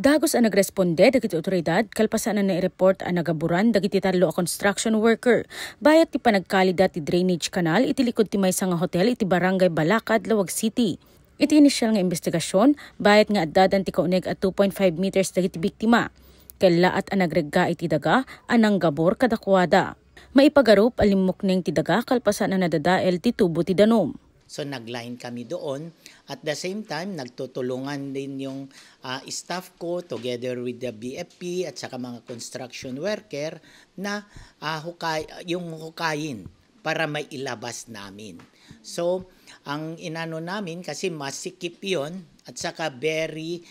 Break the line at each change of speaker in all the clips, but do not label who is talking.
Dagos ang nagresponde dagiti otoridad kalpasan na i-report ang nagaburan dagiti talo a construction worker. Bayat ti panagkalida ti drainage canal iti likod ti maysa nga hotel iti Barangay Balakad, Lawag City. Iti inisyal nga investigasyon, bayat nga addadan ti kauneg at 2.5 meters dagiti biktima. Kaila at ang nagregga iti daga anang gabor kadakwada. Maipagarup alimukneng ti daga kalpasan na nadadael ti tubo ti danom.
So nagline kami doon. At the same time, nagtutulungan din yung staff ko together with the BFP at saka mga construction worker na yung hukayin para may ilabas namin. So ang inano namin kasi masikip yon at saka very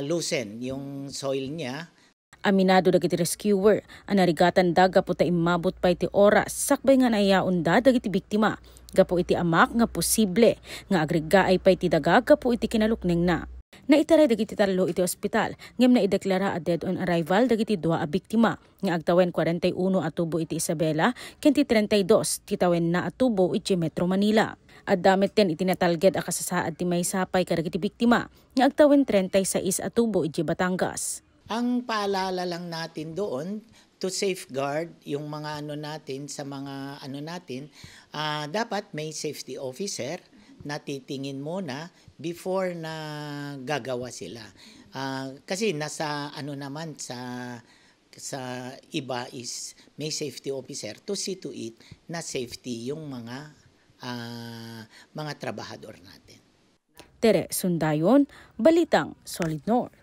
loosen yung soil niya.
Aminado dagiti rescuer, ang narigatan daga po ta imabot pa iti oras, sakbay nga naiyaon da dagiti biktima. Gapo iti amak nga posible, nga agriga ay pa iti daga gapo iti kinalukneng na. Naitaray dagiti talo iti ospital, ngem na ideklara a dead on arrival dagiti dua a biktima, nga agtawen 41 atubo iti Isabela, ken ti 32 titawen na atubo iti Metro Manila. At damit ten itinatalged a kasasaad ti maysapay kadagiti biktima, nga agtawen 36 atubo iti Batangas.
Ang paalala lang natin doon to safeguard yung mga natin sa mga natin, dapat may safety officer na titingin muna before na gagawa sila. Kasi nasa naman sa iba is may safety officer to see to it na safety yung mga trabahador natin.
Tere Sundayon, Balitang Solid North.